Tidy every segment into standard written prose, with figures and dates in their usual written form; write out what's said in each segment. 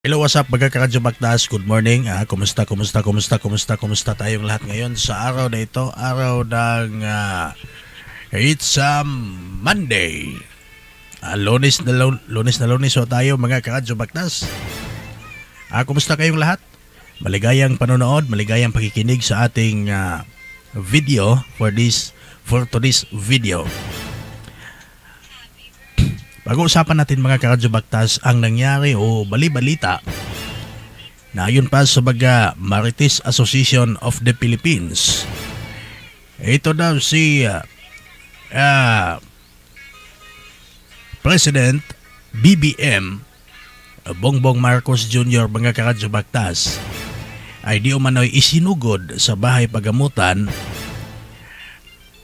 Hello, what's up mga karadyo Baktas? Good morning. Kumusta tayong lahat ngayon sa araw na ito? Araw ng it's Monday. Lunes so tayo mga karadyo Baktas. Kumusta kayong lahat? Maligayang panonood, maligayang pakikinig sa ating video for today's video. Pag-uusapan natin mga karadyo Baktas ang nangyari o bali-balita na ayon pa sa Marites Association of the Philippines. Ito daw si President BBM Bongbong Marcos Jr. mga karadyo Baktas ay di umano'y isinugod sa bahay pagamutan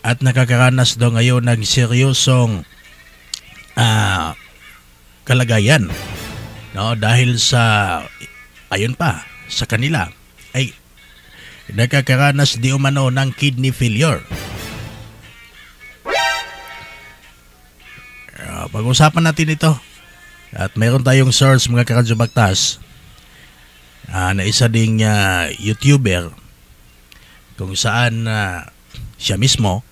at nakakaranas daw ngayon ng seryosong kalagayan, no, dahil sa ayon pa sa kanila ay nakakaranas di umano ng kidney failure. Pag-usapan natin ito at mayroon tayong source mga karadyo Baktas na isa ding YouTuber kung saan siya mismo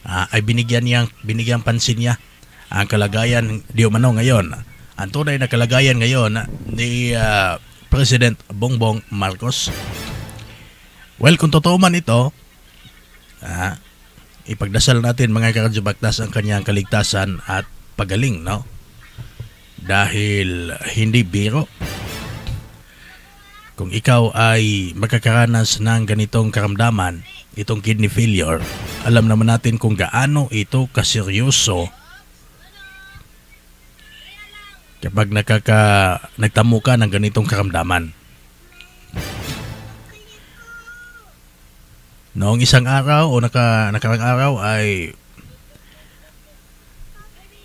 ay binigyan pansin niya ang kalagayan di umano ngayon, ang tunay na kalagayan ngayon ni President Bongbong Marcos. Well, kung totoo man ito, ipagdasal natin mga karadyo Baktas ang kanyang kaligtasan at pagaling, no? Dahil hindi biro kung ikaw ay magkakaranas ng ganitong karamdaman, itong kidney failure. Alam naman natin kung gaano ito kaseryoso kapag nagtamo ka ng ganitong karamdaman. Noong isang araw o nakarang araw ay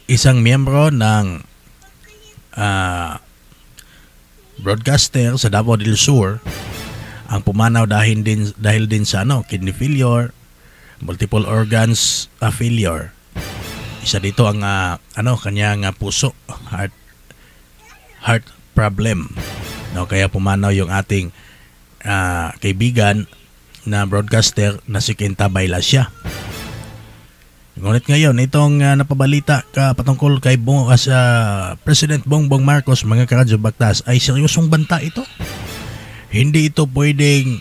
isang miyembro ng broadcaster sa Davao del Sur ang pumanaw dahil din sa kidney failure, multiple organs failure. Isa dito ang kanyang puso, heart problem, no, kaya pumanaw yung ating kaibigan na broadcaster na si Kenta Baylasya. Ngunit ngayon itong napabalita patungkol kay President Bongbong Marcos mga karadyo Baktas ay seryosong banta ito. Hindi ito pwedeng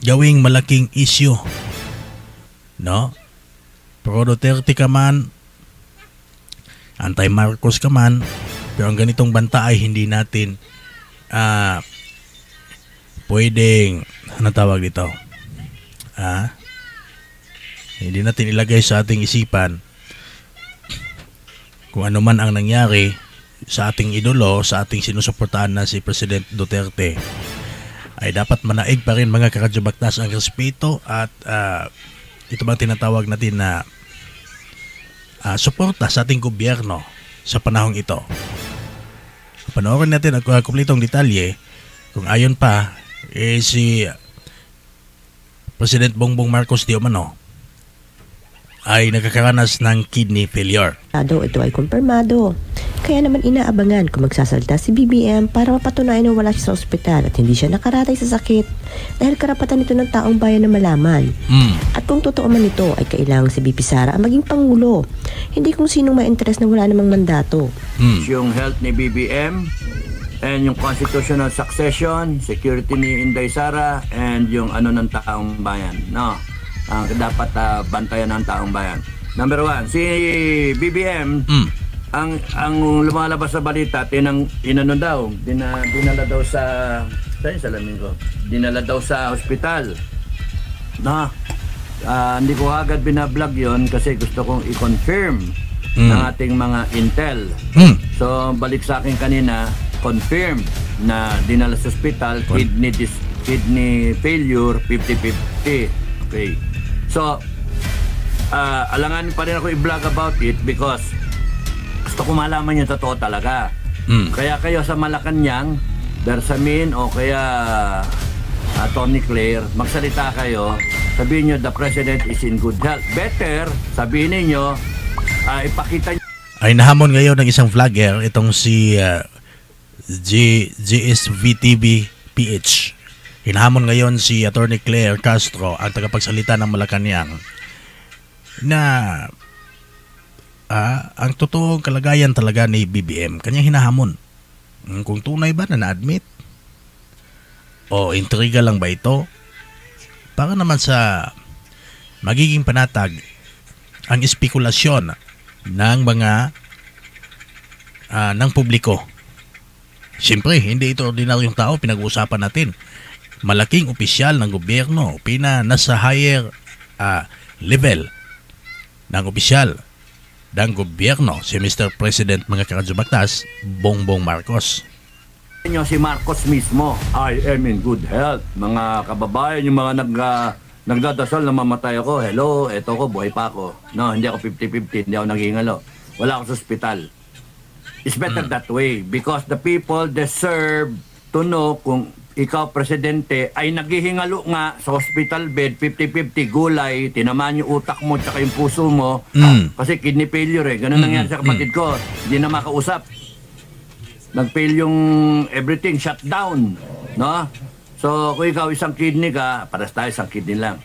gawing malaking issue, no? Pro Duterte ka man, anti-Marcos ka man, pero ang ganitong banta ay hindi natin pwedeng, tawag dito? Hindi natin ilagay sa ating isipan kung ano man ang nangyari sa ating idolo, sa ating sinusuportahan na si President Duterte, ay dapat manaig pa rin mga karadyo Baktas ang respeto at ito bang tinatawag natin na suporta sa ating gobyerno sa panahong ito. Panoorin natin ang kumpletong detalye kung ayon pa si President Bongbong Marcos di umano ay nakakaranas ng kidney failure. Ito ay kumpirmado. Kaya naman inaabangan kung magsasalita si BBM para mapatunayan na wala siya sa ospital at hindi siya nakaratay sa sakit dahil karapatan ito ng taong bayan na malaman. At kung totoo man ito ay kailangan si BP Sara ang maging pangulo, hindi kung sinong ma-interest na wala namang mandato. Yung health ni BBM and yung constitutional succession, security ni Inday Sara, and yung ng taong bayan, no? Dapat bantayan ng taong bayan. Number one, si BBM, ang lumalabas sa balita, dinala daw sa ospital. No? Hindi ko agad binablog yon kasi gusto kong i-confirm ng ating mga intel. So, balik sa akin kanina, confirm na dinala sa ospital, kidney failure, 50-50. Okay. So, alangan pa rin ako i-vlog about it because gusto ko malaman yung totoo talaga. Kaya kayo sa Malacanang, Bersamin o kaya Tony Claire, magsalita kayo, sabihin nyo the President is in good health. Better, sabihin niyo ipakita nyo. ay nahamon ngayon ng isang vlogger, itong si GSVTV PH. Hinahamon ngayon si Attorney Claire Castro, ang tagapagsalita ng Malacanang, na ang totoong kalagayan talaga ni BBM, kanyang hinahamon. Kung tunay ba na na-admit o intriga lang ba ito, para naman sa magiging panatag ang espekulasyon ng mga ng publiko. Siyempre, hindi ito ordinaryong tao, pinag-uusapan natin. Malaking opisyal ng gobyerno, nasa higher level ng opisyal ng gobyerno, si Mr. President, mga karadyo-baktas, Bongbong Marcos. Si Marcos mismo, I am in good health. Mga kababayan, yung mga nagdadasal na mamatay ako, hello, eto ko, buhay pa ako. No, hindi ako 50-50, hindi ako naghihingalo. Wala ako sa ospital. It's better that way because the people deserve to know kung ikaw, presidente, ay naghihingalo nga sa hospital bed, 50-50, gulay, tinamaan yung utak mo tsaka yung puso mo, kasi kidney failure eh. Ganun nangyari sa kapatid ko. Hindi na makausap. Nag-fail yung everything, shut down. No? So, kung ikaw isang kidney ka, paras tayo isang kidney lang.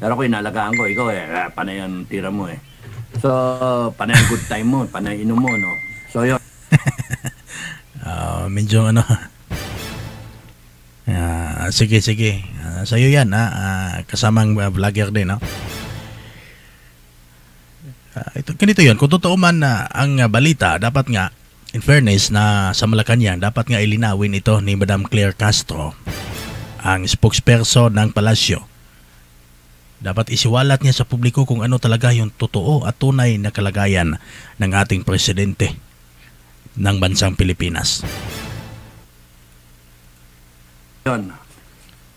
Pero kung inalagaan ko, ikaw panay ang tira mo eh. So, panay ang good time mo, panay inom mo, no? So, yun. Medyo sige. Sa'yo yan, kasamang vlogger din, no? Ganito yun. Kung totoo man ang balita, dapat nga, in fairness, na sa Malacanang, dapat nga ilinawin ito ni Madam Claire Castro, ang spokesperson ng palasyo. Dapat isiwalat niya sa publiko kung ano talaga yung totoo at tunay na kalagayan ng ating presidente ng bansang Pilipinas.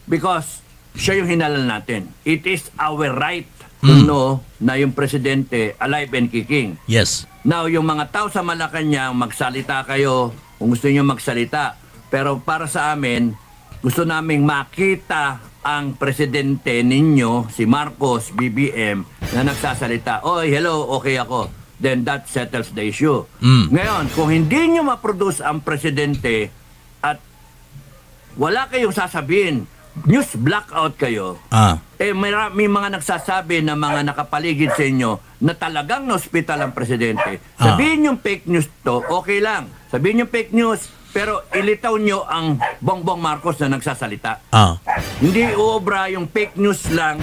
Because siya yung hinalal natin. It is our right to know na yung presidente alive and kicking. Yes. Now, yung mga tao sa Malacanang, magsalita kayo kung gusto niyo magsalita. Pero para sa amin, gusto naming makita ang presidente ninyo, si Marcos, BBM, na nagsasalita, oy, hello, okay ako. Then that settles the issue. Ngayon, kung hindi nyo ma-produce ang presidente at wala kayong sasabihin, news blackout kayo, may mga nagsasabi na mga nakapaligid sa inyo na talagang na-hospital ang presidente. Sabihin yung fake news to, okay lang. Sabihin yung fake news, pero ilitaw nyo ang Bongbong Marcos na nagsasalita. Hindi uobra yung fake news lang.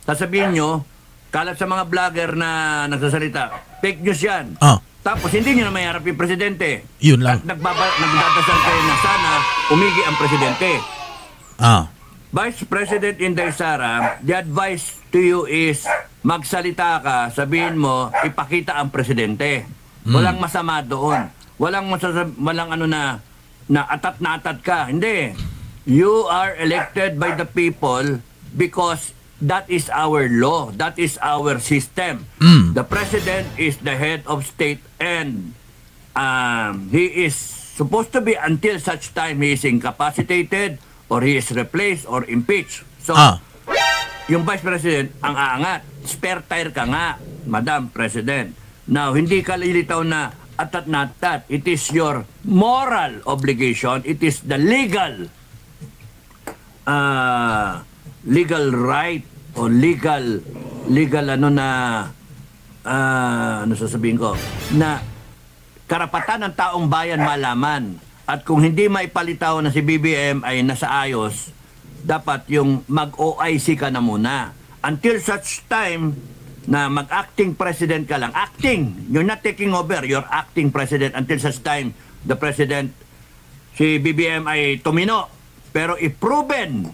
Sasabihin nyo, kalat sa mga vlogger na nagsasalita, fake news yan. Tapos hindi nyo na may harap yung presidente. Yun lang. At nagdadasal kayo na sana umigi ang presidente. Vice President Inday Sara, the advice to you is magsalita ka, sabihin mo, ipakita ang presidente. Walang masama doon. Walang ano na atat ka. Hindi. You are elected by the people because that is our law. That is our system. The president is the head of state and he is supposed to be until such time he is incapacitated or he is replaced or impeached. So, yung vice president ang aangat. Spare tire ka nga, Madam President. Now, hindi ka lilitaw na atat. It is your moral obligation. It is the legal right o legal ano sasabihin ko, na karapatan ng taong bayan malaman. At kung hindi maipalitaw na si BBM ay nasa ayos, dapat yung mag-OIC ka na muna. Until such time na mag-acting president ka lang. Acting! You're not taking over. You're acting president until such time the president, si BBM ay tumino. Pero if proven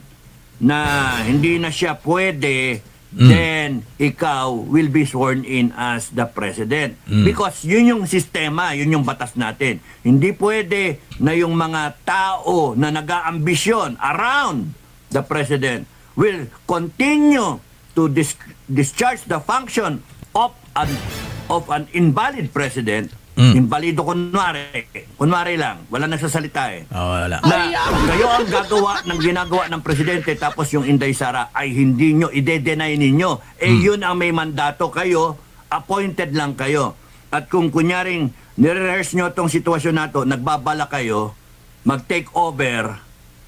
na hindi na siya pwede, then ikaw will be sworn in as the president. Because yun yung sistema, yun yung batas natin. Hindi pwede na yung mga tao na nag-aambisyon around the president will continue to discharge the function of an invalid president. Invalido kunwari lang, wala nagsasalita eh. Wala. Na kayo ang gagawa ng ginagawa ng presidente tapos yung Inday Sara ay hindi nyo, ide-deny ninyo. Yun ang may mandato kayo, appointed lang kayo. At kung kunyaring nire-rehearse nyo itong sitwasyon na to, nagbabala kayo, mag-take over,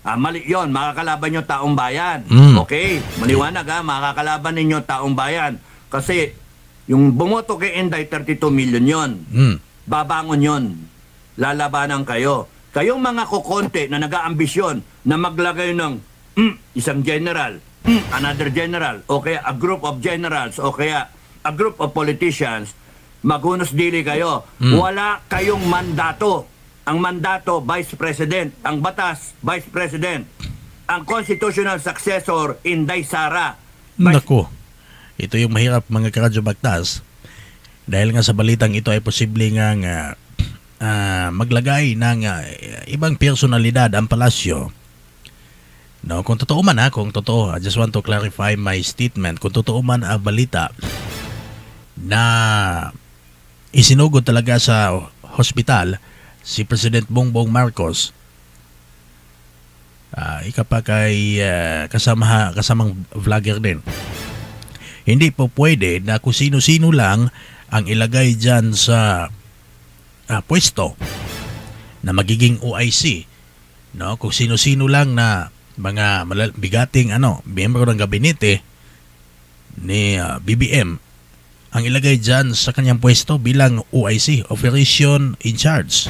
mali yun, makakalaban nyo taong bayan. Okay, maliwanag makakalaban ninyo taong bayan. Kasi yung bumoto kay Inday, 32 million yon. Babangon yon. Lalabanan kayo. Kayong mga kukonte na nag-aambisyon na maglagay ng isang general, another general, o kaya a group of generals, o kaya a group of politicians, magunos dili kayo. Wala kayong mandato. Ang mandato, Vice President. Ang batas, Vice President. Ang constitutional successor, Inday Sara. Naku, ito yung mahirap mga karadyo bagtas. Dahil nga sa balitang ito ay posible nga maglagay ng ibang personalidad ang palasyo. No, kung totoo man kung totoo, I just want to clarify my statement. Kung totoo man ang balita na isinugod talaga sa hospital si President Bongbong Marcos, ika pa kay kasamang vlogger din. Hindi po pwede na kung sino-sino lang ang ilagay dyan sa pwesto na magiging OIC. No? Kung sino-sino lang na mga bigating miyembro ng gabinete ni BBM ang ilagay dyan sa kanyang pwesto bilang OIC, Operation in Charge.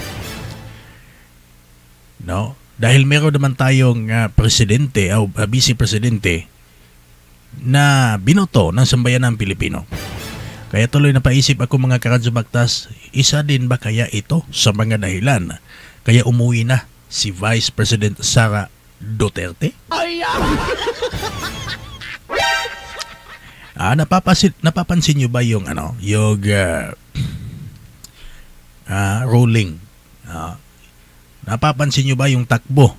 No? Dahil meron naman tayong presidente o vice-presidente na binoto ng sambayanang Pilipino. Kaya tuloy na paisip ako mga karadyo bagtas, isa din ba kaya ito sa mga dahilan kaya umuwi na si Vice President Sara Duterte? Napapansin nyo ba yung ruling? Napapansin nyo ba yung takbo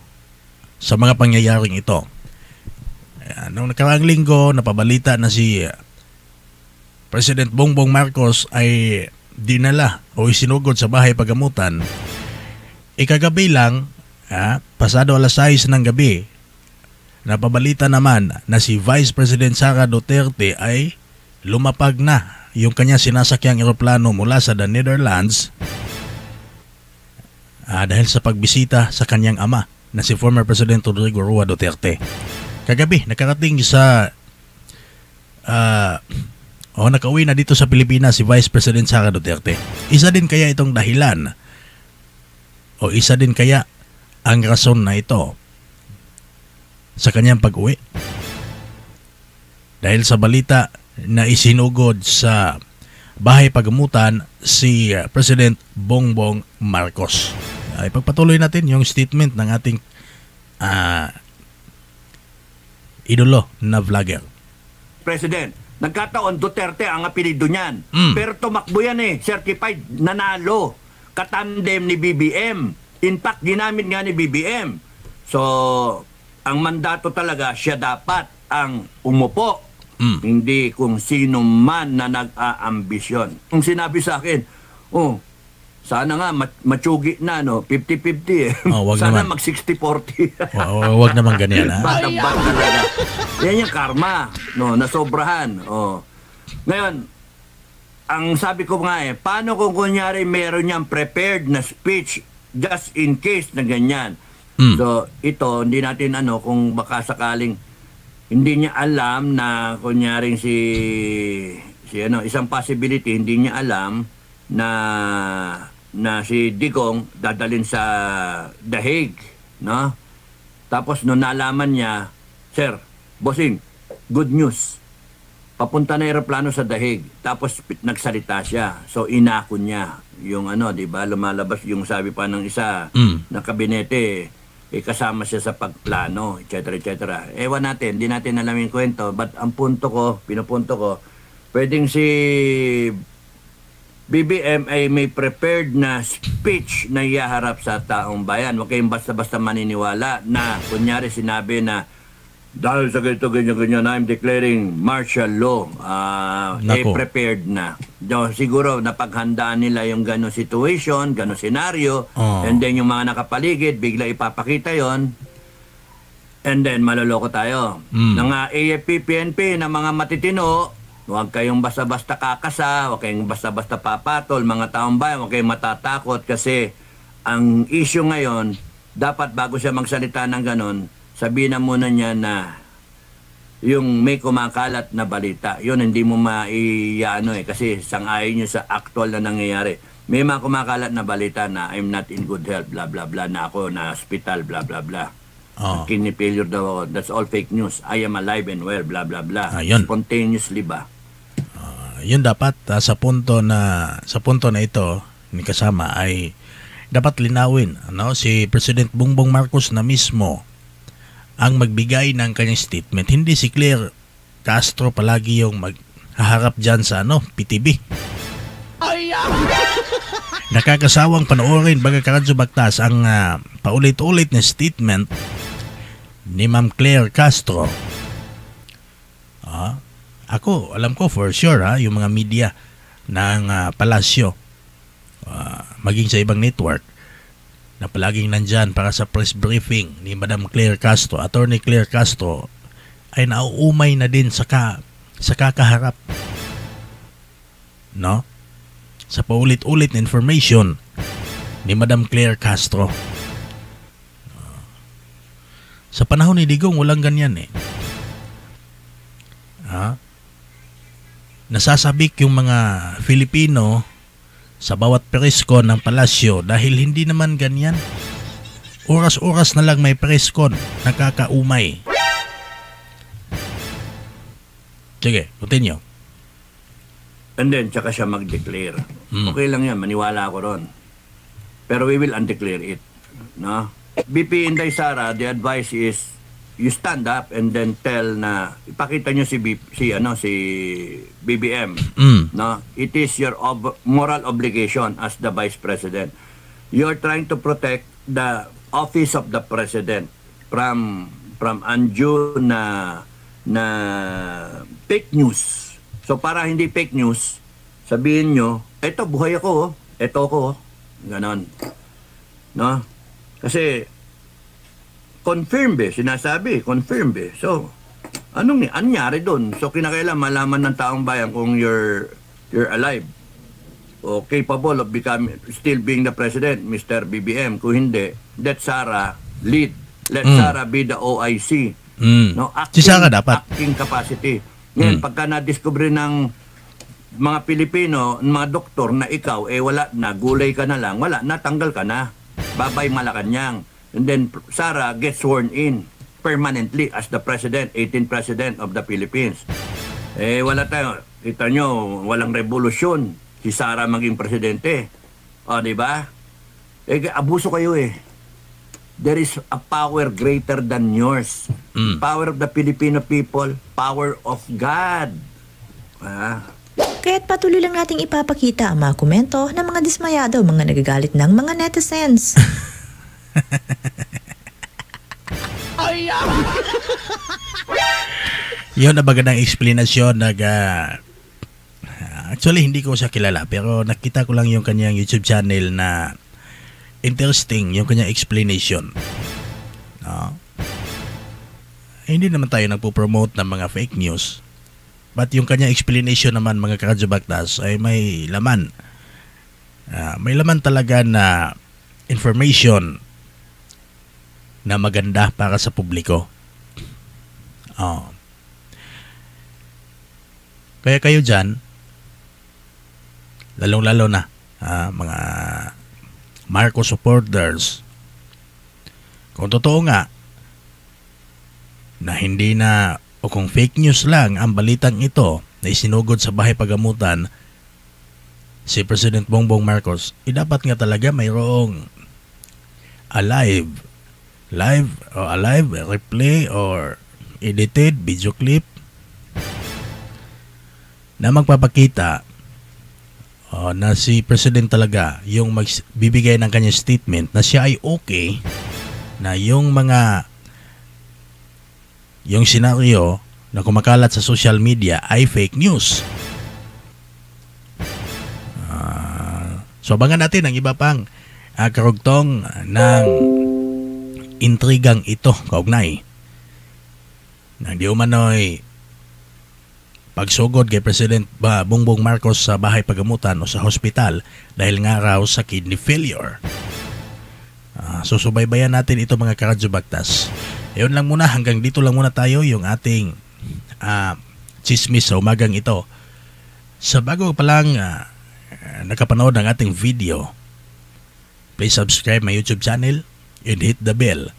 sa mga pangyayaring ito? Noong nakaraang linggo, napabalita na si President Bongbong Marcos ay dinala o isinugod sa bahay pagamutan. Ikagabi lang, pasado alas 6 ng gabi, napabalita naman na si Vice President Sara Duterte ay lumapag na yung kanya sinasakyang eroplano mula sa the Netherlands dahil sa pagbisita sa kanyang ama na si former President Rodrigo Roa Duterte. Kagabi, nakarating sa nakauwi na dito sa Pilipinas si Vice President Sara Duterte. Isa din kaya itong dahilan o isa din kaya ang rason na ito sa kanyang pag-uwi? Dahil sa balita na isinugod sa bahay pagamutan si President Bongbong Marcos. Ipagpatuloy natin yung statement ng ating idolo na vlogger. President, nagkataon Duterte ang apelido niyan. Pero tumakbo yan certified nanalo. Katandem ni BBM. In fact, ginamit nga ni BBM. So, ang mandato talaga, siya dapat ang umupo. Hindi kung sino man na nag-aambisyon. Kung sinabi sa akin, sana nga matsugi na 50-50 sana mag 60-40. Wag naman ganyan Batang-bata talaga. Yan yung karma nasobrahan. Ngayon, ang sabi ko nga paano kung kunyari meron niyang prepared na speech just in case na ganyan. So ito hindi natin kung baka sakaling hindi niya alam na kunyaring si isang possibility, hindi niya alam na si Digong dadalhin sa The Hague, no? Tapos nung nalaman niya, Sir, bossing, good news. Papunta na eroplano sa The Hague. Tapos nagsalita siya. So inako niya yung di ba, lumalabas yung sabi pa ng isa na kabinete, kasama siya sa pagplano, etc. etc. Ewan natin, di natin alam yung kwento. But ang pinupunto ko, pwedeng si BBM ay may prepared na speech na ihaharap sa taong bayan. Huwag kayong basta-basta maniniwala na kunyari sinabi na dahil sa ganito, ganyan, I'm declaring martial law. Prepared na. Siguro napaghandaan nila yung gano'ng situation, gano'ng senaryo, and then yung mga nakapaligid, bigla ipapakita yon, and then maloloko tayo. Ng AFP, PNP, na mga matitino, Huwag kayong basta-basta kakasa, huwag kayong basta-basta papatol, mga taong bayan, huwag kayong matatakot kasi ang issue ngayon, dapat bago siya magsalita ng ganon, sabihin na muna niya na yung may kumakalat na balita. Yun, hindi mo maiano kasi sang-ayon nyo sa actual na nangyayari. May mga kumakalat na balita na I'm not in good health, blah blah blah, na ako na hospital, blah blah blah. Kidney failure daw ako. That's all fake news. I am alive and well, blah blah blah. Spontaneously ba? Yun dapat sa punto na ito ni kasama ay dapat linawin, si President Bongbong Marcos na mismo ang magbigay ng kanyang statement. Hindi si Claire Castro palagi yung maghaharap dyan sa PTV. Nakakasawang panoorin baga Karadyo Baktas ang paulit-ulit na statement ni Ma'am Claire Castro. Alam ko for sure yung mga media ng palasyo, maging sa ibang network, na palaging nandyan para sa press briefing ni Madam Claire Castro, Attorney Claire Castro, ay nauumay na din sa kakaharap. Sa paulit-ulit na information ni Madam Claire Castro. Sa panahon ni Digong, walang ganyan Nasasabik yung mga Filipino sa bawat preskon ng palasyo dahil hindi naman ganyan. Oras-oras na lang may preskon, nakakaumay. Sige, continue. And then, tsaka siya mag-declare. Okay lang yan, maniwala ako ron. Pero we will undeclare it. BP Inday Sara, the advice is, you stand up and then tell na, ipakita nyo si BBM. It is your moral obligation as the Vice President. You're trying to protect the office of the President from undue na fake news. So para hindi fake news, sabihin nyo, eto buhay ako, eto ako, ganon. Kasi sinasabi, confirm. So, anong nangyari doon? So, kinakailangan malaman ng taong bayan kung you're alive o capable of still being the president, Mr. BBM. Kung hindi, let Sara lead. Let Sara be the OIC. Si Sara dapat. Acting capacity. Ngayon, pagka na-discover ng mga Pilipino, mga doktor na ikaw, wala na, gulay ka na lang, wala na, tanggal ka na. Babay Malacanang. And then Sara gets sworn in permanently as the president, 18th president of the Philippines. Wala tayo. Kita nyo, walang revolusyon. Si Sara maging presidente. Di ba? Abuso kayo There is a power greater than yours. Power of the Filipino people, power of God. Kaya't patuloy lang nating ipapakita ang mga komento ng mga dismayado, mga nagagalit ng mga netizens. Yun na baga ng explanation. Actually hindi ko siya kilala, pero nakita ko lang yung kanyang YouTube channel na interesting yung kanyang explanation. Hindi naman tayo nagpo-promote ng mga fake news, but yung kanyang explanation naman, mga Karadyo Baktas, ay may laman. May laman talaga na information na maganda para sa publiko. Kaya kayo dyan, lalong-lalo na mga Marcos supporters, kung totoo nga na hindi na o kung fake news lang ang balitang ito na isinugod sa bahay pagamutan si President Bongbong Marcos, dapat nga talaga mayroong alive, replay or edited video clip na magpapakita na si President talaga yung magbibigay ng kanyang statement na siya ay okay, na yung senaryo na kumakalat sa social media ay fake news. So abangan natin ang iba pang karugtong ng intrigang ito kaugnay nang di umano'y pagsugod kay President Bongbong Marcos sa bahay pagamutan o sa hospital dahil nga raw sa kidney failure. Susubaybayan natin ito mga karadyo baktas. Yun lang muna, hanggang dito lang muna tayo yung ating chismis sa umagang ito. Sa bago pa lang nakapanood ng ating video, please subscribe my YouTube channel and hit the bell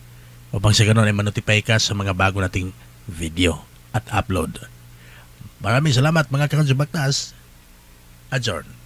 upang sa ganun ay manotify ka sa mga bago nating video at upload. Maraming salamat mga karadyo baktas. Adjourn.